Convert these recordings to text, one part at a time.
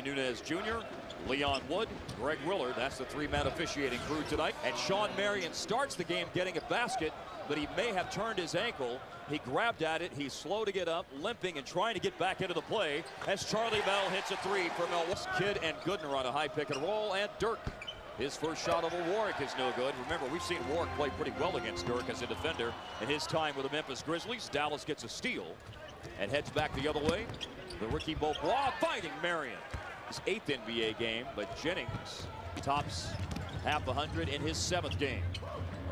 Jeremy Nunez Jr., Leon Wood, Greg Willard. That's the three-man officiating crew tonight. And Sean Marion starts the game getting a basket, but he may have turned his ankle. He grabbed at it. He's slow to get up, limping and trying to get back into the play as Charlie Bell hits a three for Milwaukee. Kidd and Gooden are on a high pick and roll, and DIRK. His first shot over Warwick is no good. Remember, we've seen Warwick play pretty well against DIRK as a defender in his time with the Memphis Grizzlies. Dallas gets a steal and heads back the other way. The rookie Beaubois fighting Marion. His 8th NBA game, but Jennings tops half 100 in his 7th game.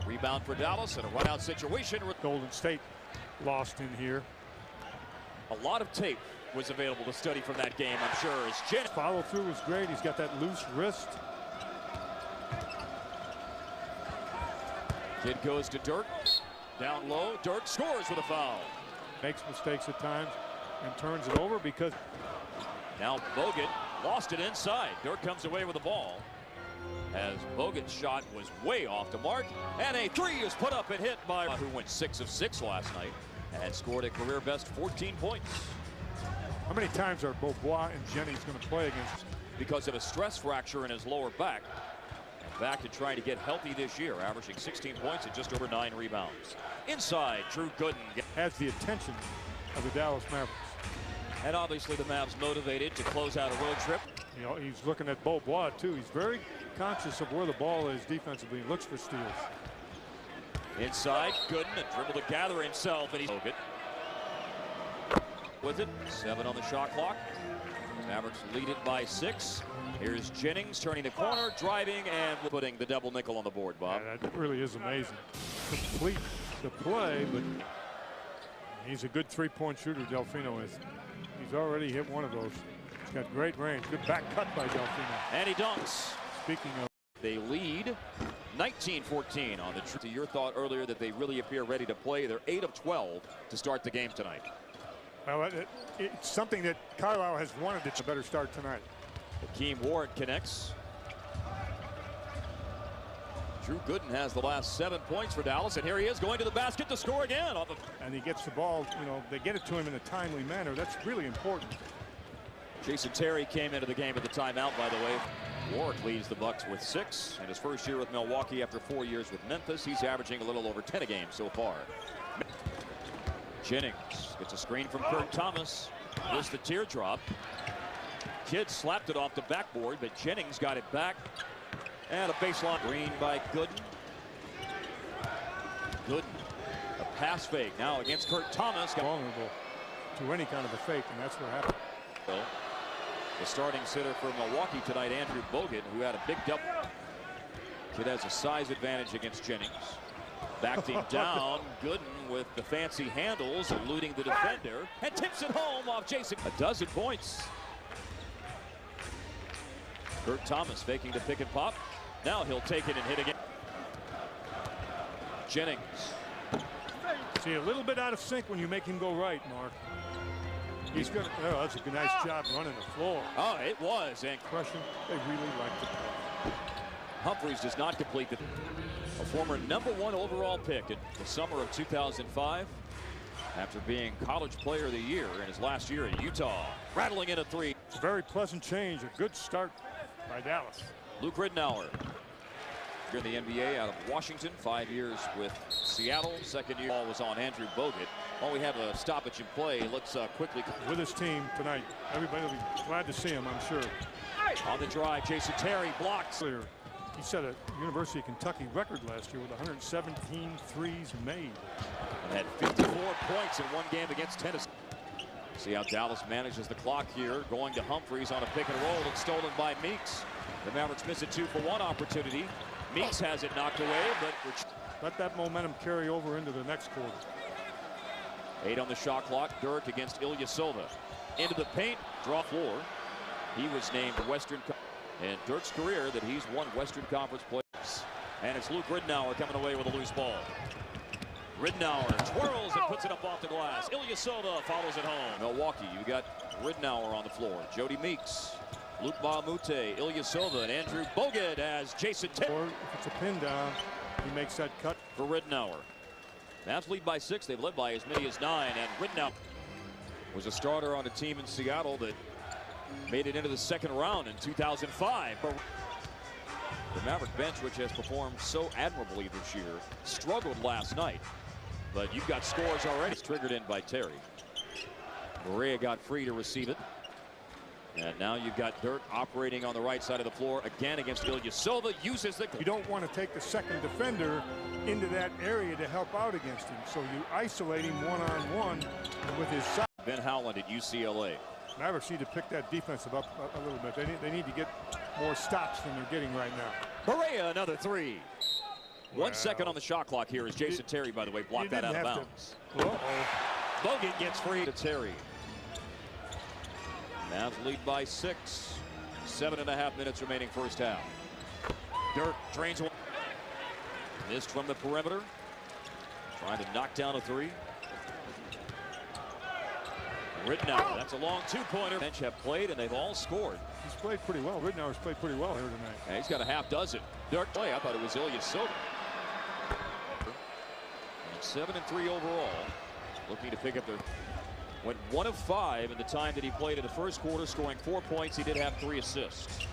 A rebound for Dallas and a run-out situation. Golden State lost in here. A lot of tape was available to study from that game, I'm sure. As Jennings follow through was great. He's got that loose wrist. Kidd goes to DIRK. Down low, DIRK scores with a foul. Makes mistakes at times and turns it over because now Bogut lost it inside. DIRK comes away with the ball as Bogut's shot was way off the mark, and a three is put up and hit by who went 6 of 6 last night and scored a career best 14 points. How many times are Beaubois and Jennings going to play against? Because of a stress fracture in his lower back. And back to trying to get healthy this year, averaging 16 points and just over 9 rebounds. Inside, Drew Gooden has the attention of the Dallas Mavericks. And obviously the Mavs motivated to close out a road trip. You know, he's looking at Beaubois too. He's very conscious of where the ball is defensively. He looks for steals. Inside, Gooden, a dribble to gather himself, and he's Bogut with it. 7 on the shot clock. Mavericks lead it by 6. Here's Jennings turning the corner, driving, and putting the double nickel on the board, Bob. Yeah, that really is amazing. Complete the play, but he's a good three-point shooter, Delfino is. He's already hit one of those. He's got great range. Good back cut by Delfino. And he dunks. Speaking of, they lead 19-14 on the trip. To your thought earlier that they really appear ready to play. They're 8 of 12 to start the game tonight. Well, it's something that Carlisle has wanted. It's a better start tonight. Hakeem Ward connects. Drew Gooden has the last 7 points for Dallas, and here he is going to the basket to score again. And he gets the ball, you know, they get it to him in a timely manner. That's really important. Jason Terry came into the game at the timeout, by the way. Warwick leads the Bucks with 6. In his first year with Milwaukee after 4 years with Memphis, he's averaging a little over 10 a game so far. Jennings gets a screen from Kurt Thomas. Missed the teardrop. Kidd slapped it off the backboard, but Jennings got it back. And a baseline green by Gooden. Gooden, a pass fake now against Kurt Thomas. Vulnerable to any kind of a fake, and that's what happened. The starting sitter for Milwaukee tonight, Andrew Bogut, who had a big double. Kidd has a size advantage against Jennings. Backed him down. Gooden with the fancy handles, eluding the defender, and tips it home off Jason. 12 points. Kurt Thomas faking the pick and pop. Now he'll take it and hit again. Jennings. See, a little bit out of sync when you make him go right, Mark. He's going to, oh, that's a nice job running the floor. Oh, it was. And crushing. They really like to play. Humphries does not complete the. A former #1 overall pick in the summer of 2005. After being College Player of the Year in his last year in Utah. Rattling in a 3. Very pleasant change. A good start by Dallas. Luke Ridnour. Here in the NBA out of Washington. 5 years with Seattle. Second year. Ball was on Andrew Bogut. While we have a stoppage in play, let's quickly. With his team tonight. Everybody will be glad to see him, I'm sure. On the drive, Jason Terry blocks. He set a University of Kentucky record last year with 117 threes made. And had 54 points in one game against Tennessee. See how Dallas manages the clock here. Going to Humphries on a pick and roll. It's stolen by Meeks. The Mavericks miss a 2-for-1 opportunity. Meeks has it knocked away, but let that momentum carry over into the next quarter. 8 on the shot clock. DIRK against Ilyasova. Into the paint, draw floor. He was named Western in DIRK's career that he's won Western Conference playoffs. And it's Luke Ridnour coming away with a loose ball. Ridnour twirls and puts it up off the glass. Ilyasova follows it home. Milwaukee, you got Ridnour on the floor. Jody Meeks, Luke Bahamute, Ilyasova, and Andrew Bogut as Jason Terry. Or if it's a pin down, he makes that cut for Ridnour. Mavs lead by 6. They've led by as many as 9. And Ridnour was a starter on a team in Seattle that Made it into the second round in 2005. But the Maverick bench, which has performed so admirably this year, struggled last night. But you've got scores already. It's triggered in by Terry. Maria got free to receive it. And now you've got DIRK operating on the right side of the floor again against Ilyasova. Uses the... You don't want to take the second defender into that area to help out against him. So you isolate him one-on-one with his side. Ben Howland at UCLA. Mavericks need to pick that defensive up a little bit. They need to get more stops than they're getting right now. Maria, another three. Well, 1 second on the shot clock here as Jason Terry, by the way, blocked that out of bounds. Bogut gets free to Terry. Mavs lead by 6. 7.5 minutes remaining first half. DIRK drains one. Missed from the perimeter. Trying to knock down a three. Ridnour, that's a long two-pointer. Bench have played and they've all scored. He's played pretty well. Ridnour's played pretty well here tonight. Yeah, he's got a half dozen. DIRK play. I thought it was Ilyasova. 7-3 overall. Looking to pick up the... Went 1 of 5 in the time that he played in the first quarter, scoring 4 points. He did have 3 assists.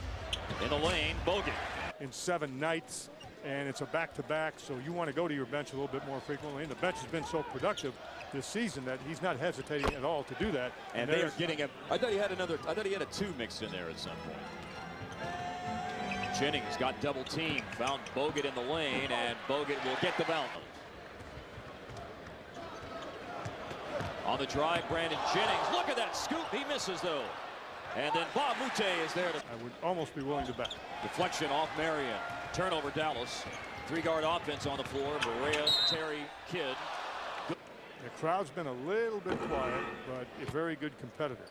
In the lane, Bogut. In 7 nights, and it's a back-to-back, so you want to go to your bench a little bit more frequently. And the bench has been so productive this season that he's not hesitating at all to do that. And they are getting a... I thought he had a 2 mixed in there at some point. Jennings got double teamed, found Bogut in the lane, and Bogut will get the bounce. On the drive, Brandon Jennings. Look at that scoop. He misses, though. And then Bob Mute is there. I would almost be willing to bet. Deflection off Marion. Turnover, Dallas. 3-guard offense on the floor. Maria, Terry, Kidd. The crowd's been a little bit quiet, but a very good competitor.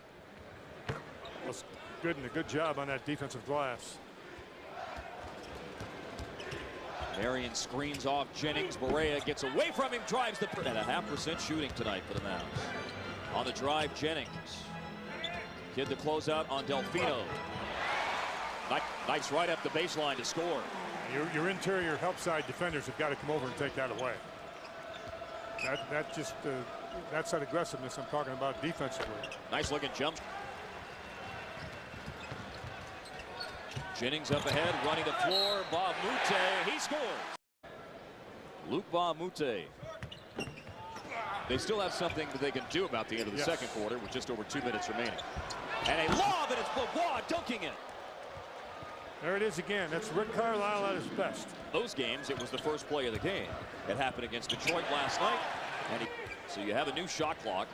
Was good and a good job on that defensive glass. Marion screens off Jennings. Maria gets away from him, drives the... At a 0.5% shooting tonight for the Mavs. On the drive, Jennings. Kidd the closeout on Delfino. Nice right up the baseline to score. Your interior help side defenders have got to come over and take that away. That's that aggressiveness I'm talking about defensively. Nice looking jump. Jennings up ahead, running the floor. Bob Mute, he scores. Luke Bob Mute. They still have something that they can do about the end of the second quarter with just over 2 minutes remaining. And a lob, and it's Bobois dunking it. There it is again. That's Rick Carlisle at his best. Those games, it was the first play of the game. It happened against Detroit last night. And so you have a new shot clock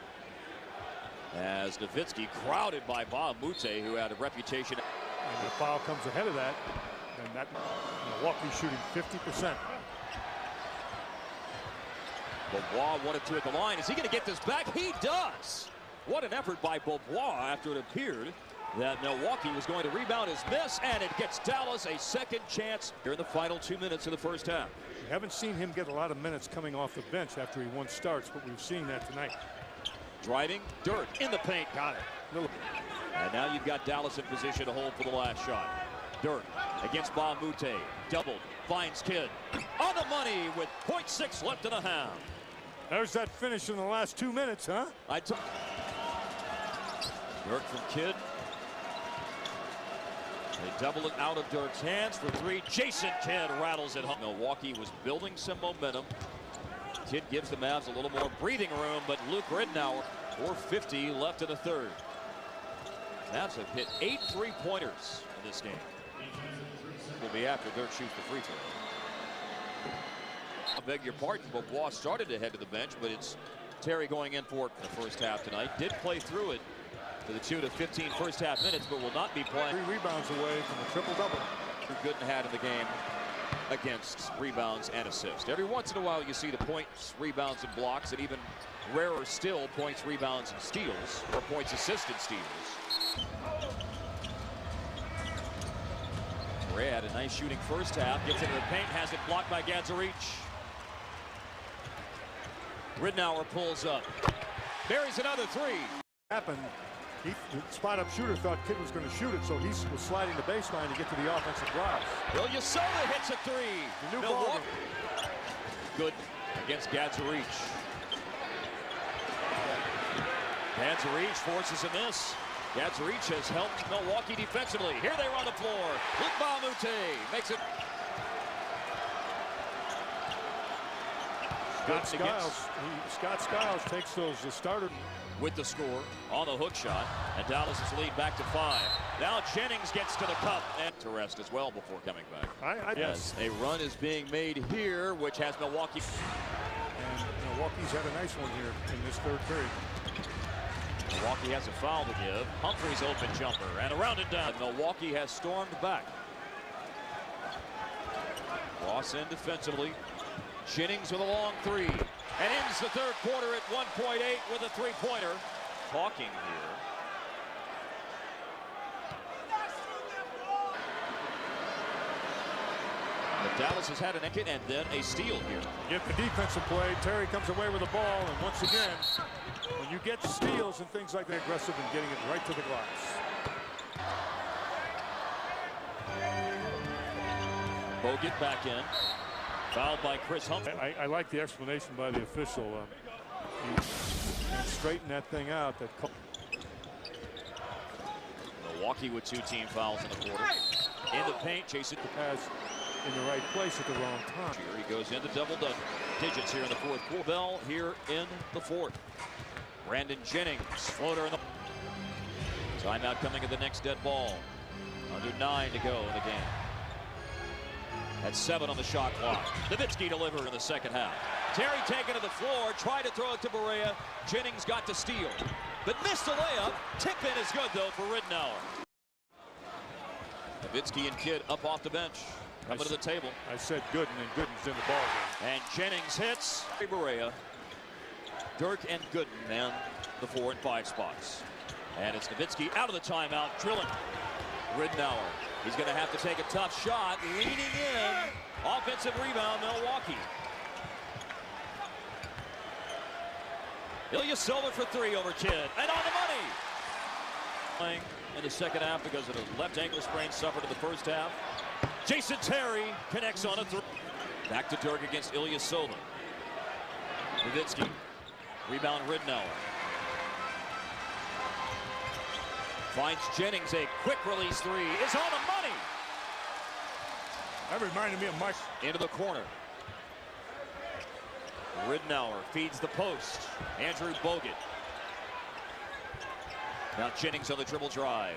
as Nowitzki crowded by Bob Mute, who had a reputation. And the foul comes ahead of that, and that Milwaukee's shooting 50%. Bobois wanted to at the line. Is he going to get this back? He does. What an effort by Bobois after it appeared that Milwaukee was going to rebound his miss, and it gets Dallas a second chance here in the final 2 minutes of the first half. We haven't seen him get a lot of minutes coming off the bench after he once starts, but we've seen that tonight. Driving, DIRK in the paint, got it. And now you've got Dallas in position to hold for the last shot. DIRK against Bob Mute, doubled, finds Kidd on the money with 0.6 left in the half. There's that finish in the last 2 minutes, huh? DIRK from Kidd. They double it out of DIRK's hands for 3. Jason Kidd rattles it home. Milwaukee was building some momentum. Kidd gives the Mavs a little more breathing room, but Luke Ridnour, 4:50 left in the third. Mavs have hit 8 3-pointers in this game. Will be after DIRK shoots the free throw. I beg your pardon, Bobois started to head to the bench, but it's Terry going in for the first half tonight. Did play through it to the tune of 15 first half minutes, but will not be playing. 3 rebounds away from a triple-double. Gooden had in the game against rebounds and assists. Every once in a while you see the points, rebounds, and blocks, and even rarer still points, rebounds, and steals, or points, assisted steals. Ray had a nice shooting first half, gets into the paint, has it blocked by Gadzarich. Ridnour pulls up, buries another 3. Happened. The spot-up shooter thought Kidd was going to shoot it, so he was sliding the baseline to get to the offensive glass. Ilyasova hits a 3. Milwaukee. Good against Gadzarich. Gadzarich forces a miss. Gadzarich has helped Milwaukee defensively. Here they run the floor. Luc Baumute makes it. Scott Skiles takes the starter with the score on the hook shot, and Dallas is lead back to 5. Now Jennings gets to the cup and to rest as well before coming back. Yes, a run is being made here, which has Milwaukee. And Milwaukee's had a nice one here in this third period. Milwaukee has a foul to give. Humphrey's open jumper and around and down. Milwaukee has stormed back. Ross in defensively. Jennings with a long 3 and ends the third quarter at 1.8 with a 3-pointer. Talking here. But Dallas has had an end and then a steal here. Get the defensive play. Terry comes away with the ball, and once again, when you get steals and things like that, aggressive and getting it right to the glass. Bogut back in. Fouled by Chris Humphrey. I like the explanation by the official. He straightened that thing out. Milwaukee with 2 team fouls in the quarter. In the paint, Jason has in the right place at the wrong time. Here he goes into double digits here in the fourth quarter. Bell here in the fourth. Brandon Jennings, floater in the timeout coming at the next dead ball. Under 9 to go in the game. At 7 on the shot clock. Nowitzki delivered in the second half. Terry taken to the floor, tried to throw it to Barea. Jennings got to steal, but missed the layup. Tip in is good though for Ridnour. Nowitzki and Kidd up off the bench, coming to the table. I said Gooden, and Gooden's in the ball game. And Jennings hits. Barea, DIRK and Gooden man the 4 and 5 spots. And it's Nowitzki out of the timeout, drilling. Ridnour. He's going to have to take a tough shot. Leaning in. Offensive rebound, Milwaukee. Ilyasova for 3 over Kidd. And on the money. Playing in the second half because of a left ankle sprain suffered in the first half. Jason Terry connects on a 3. Back to DIRK against Ilyasova. Nowitzki. Rebound Ridnour. Finds Jennings, a quick release 3 is on the money. That reminded me of Mike. Into the corner. Ridnour feeds the post. Andrew Bogut. Now Jennings on the dribble drive.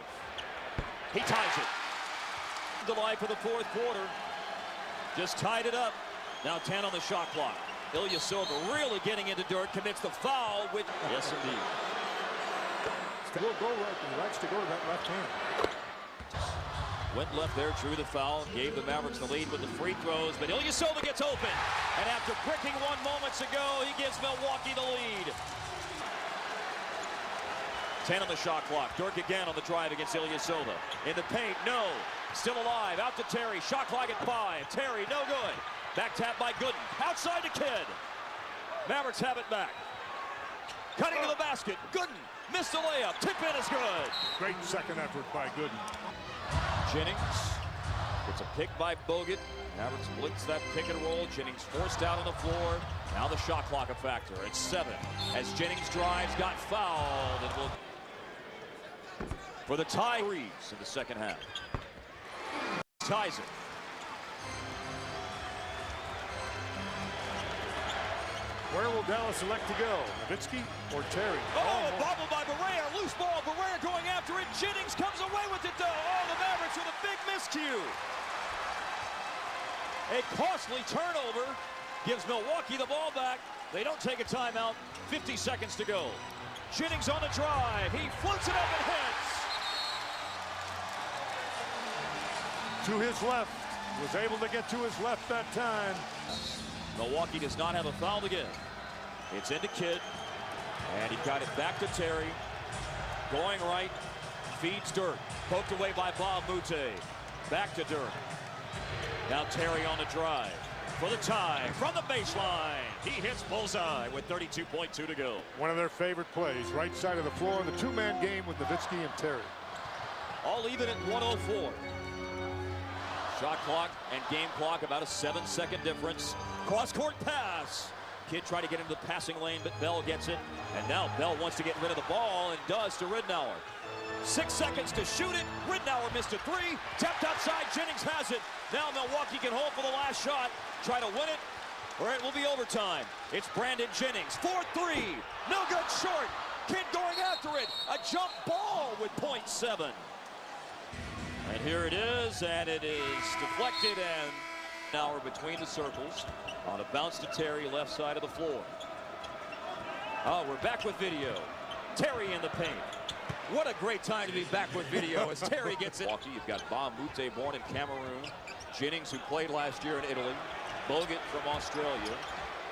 He ties it. The line for the fourth quarter. Just tied it up. Now 10 on the shot clock. Ilyasova really getting into DIRK, commits the foul with. Yes, indeed. Will go right. He likes to go to that left hand. Went left there, drew the foul, gave the Mavericks the lead with the free throws, but Ilyasova gets open. And after bricking 1 moments ago, he gives Milwaukee the lead. 10 on the shot clock. DIRK again on the drive against Ilyasova. In the paint, no. Still alive, out to Terry. Shot clock at 5. Terry, no good. Back tap by Gooden. Outside to Kidd. Mavericks have it back. Cutting to the basket. Gooden missed the layup. Tip in is good. Great second effort by Gooden. Jennings gets a pick by Bogut. Mavericks blitz that pick and roll. Jennings forced out on the floor. Now the shot clock a factor. It's 7 as Jennings drives, got fouled, and will for the tie. Reeves in the second half. Ties it. Where will Dallas elect to go? Nowitzki or Terry? Oh, a bobble by Barea. Loose ball. Barea going after it. Jennings comes away with it, though. Oh, the Mavericks with a big miscue. A costly turnover gives Milwaukee the ball back. They don't take a timeout. 50 seconds to go. Jennings on the drive. He floats it up and hits. To his left. Was able to get to his left that time. Milwaukee does not have a foul to give. It's into Kidd, and he got it back to Terry. Going right, feeds DIRK. Poked away by Baumute. Back to DIRK. Now Terry on the drive for the tie from the baseline. He hits bullseye with 32.2 to go. One of their favorite plays, right side of the floor, the 2-man game with Nowitzki and Terry. All even at 1:04. Shot clock and game clock about a 7-second difference. Cross-court pass. Kidd tried to get into the passing lane, but Bell gets it. And now Bell wants to get rid of the ball and does to Ridnour. 6 seconds to shoot it. Ridnour missed a three. Tapped outside. Jennings has it. Now Milwaukee can hold for the last shot. Try to win it, or it will be overtime. It's Brandon Jennings. 4-3. No good, short. Kidd going after it. A jump ball with .7. And here it is, and it is deflected, and now we're between the circles on a bounce to Terry, left side of the floor. Oh, we're back with video. Terry in the paint. What a great time to be back with video as Terry gets it. You've got Ba Mute, born in Cameroon. Jennings, who played last year in Italy. Bogut from Australia.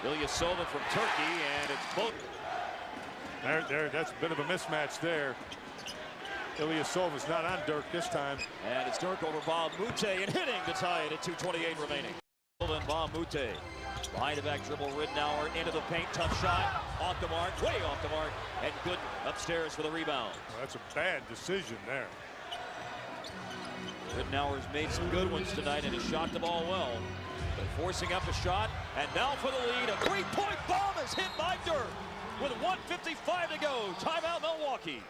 Ilyasova from Turkey, and it's Bogut. That's a bit of a mismatch there. Ilyasova's not on Dirk this time. And it's Dirk over Ba Mute and hitting to tie it at 2:28 remaining. And Ba Mute. Behind the back dribble, Ridnour into the paint, tough shot, off the mark, way off the mark, and Gooden upstairs for the rebound. Well, that's a bad decision there. Ridnour's made some good ones tonight and has shot the ball well. But forcing up a shot, and now for the lead, a three-point bomb is hit by Dirk with 1:55 to go. Timeout Milwaukee.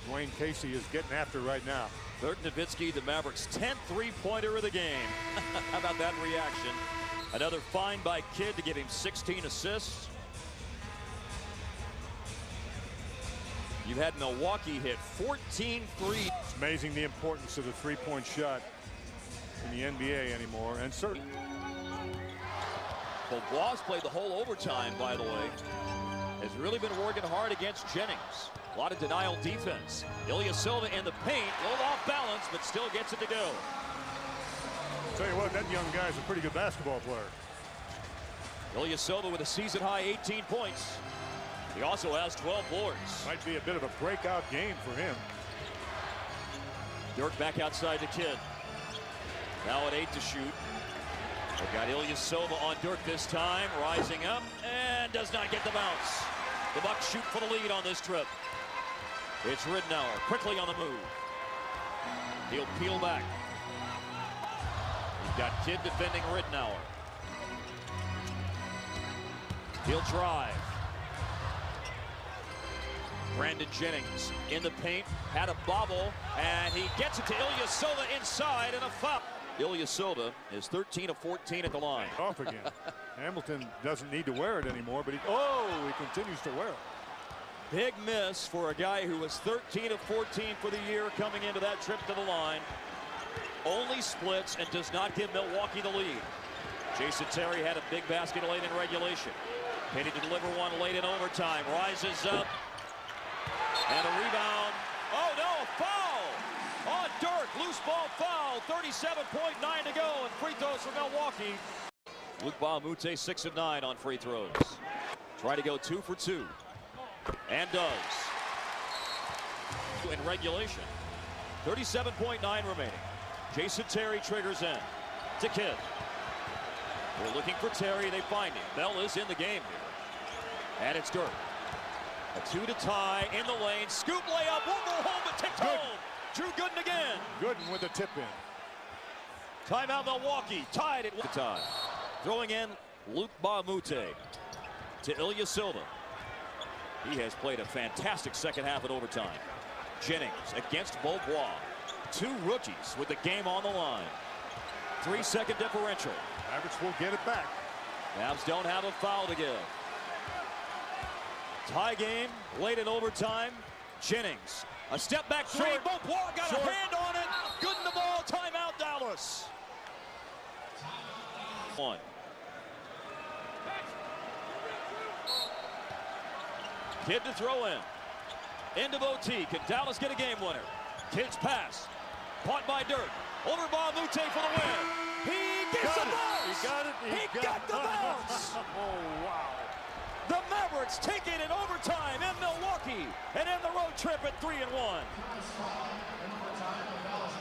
Dwayne Casey is getting after right now. Dirk Nowitzki, the Mavericks' 10th three-pointer of the game. How about that reaction? Another find by Kidd to give him 16 assists. You've had Milwaukee hit 14 threes. It's amazing the importance of the three-point shot in the NBA anymore, and certainly. Bobois played the whole overtime, by the way. Has really been working hard against Jennings. A lot of denial defense. Ilyasova in the paint, a little off balance, but still gets it to go. Tell you what, that young guy's a pretty good basketball player. Ilyasova with a season-high 18 points. He also has 12 boards. Might be a bit of a breakout game for him. Dirk back outside to Kidd. Now at 8 to shoot. They've got Ilyasova on Dirk this time, rising up, and does not get the bounce. The Bucks shoot for the lead on this trip. It's Ridnour quickly on the move. He'll peel back. You've got Kidd defending Ridnour. He'll drive. Brandon Jennings in the paint, had a bobble, and he gets it to Ilyasova inside, and a foul. Ilyasova is 13 of 14 at the line. Off again. Hamilton doesn't need to wear it anymore, but he continues to wear it. Big miss for a guy who was 13 of 14 for the year coming into that trip to the line. Only splits and does not give Milwaukee the lead. Jason Terry had a big basket late in regulation. Penny to deliver one late in overtime. Rises up. And a rebound. Oh no, a foul on Dirk. Loose ball foul. 37.9 to go, and free throws for Milwaukee. Luc Ba Mute 6 of 9 on free throws. Try to go 2 for 2. And does. In regulation. 37.9 remaining. Jason Terry triggers in to Kidd. We're looking for Terry. They find him. Bell is in the game here. And it's Dirk. A 2 to tie in the lane. Scoop layup. Won't go home, but tipped home. Drew Gooden again. Gooden with a tip in. Timeout Milwaukee. Tied at 1 time. Throwing in Luc Ba Mute to Ilyasova. He has played a fantastic second half at overtime. Jennings against Bobois. 2 rookies with the game on the line. 3-second differential. Mavericks will get it back. Mavs don't have a foul to give. Tie game, late in overtime. Jennings, a step back three. Bobois got a hand on it. Good in the ball. Timeout, Dallas. 1. Kidd to throw in. End of OT. Can Dallas get a game winner? Kidd's pass. Caught by Dirk. Over Ba Mute for the win. He gets the bounce. He got it. He got the bounce. Oh, wow. The Mavericks take it in overtime in Milwaukee and end the road trip at 3-1.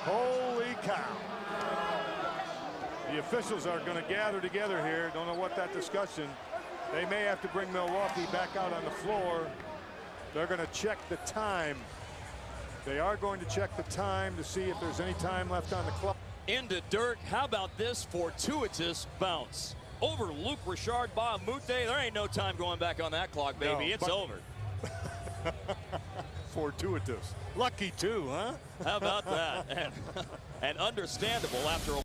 Holy cow. The officials are going to gather together here. Don't know what that discussion. They may have to bring Milwaukee back out on the floor. They're going to check the time. They are going to check the time to see if there's any time left on the clock. Into Dirk. How about this fortuitous bounce? Over Luc Richard Ba Mute. There ain't no time going back on that clock, baby. No, it's over. fortuitous. Lucky too, huh? How about that? And understandable after a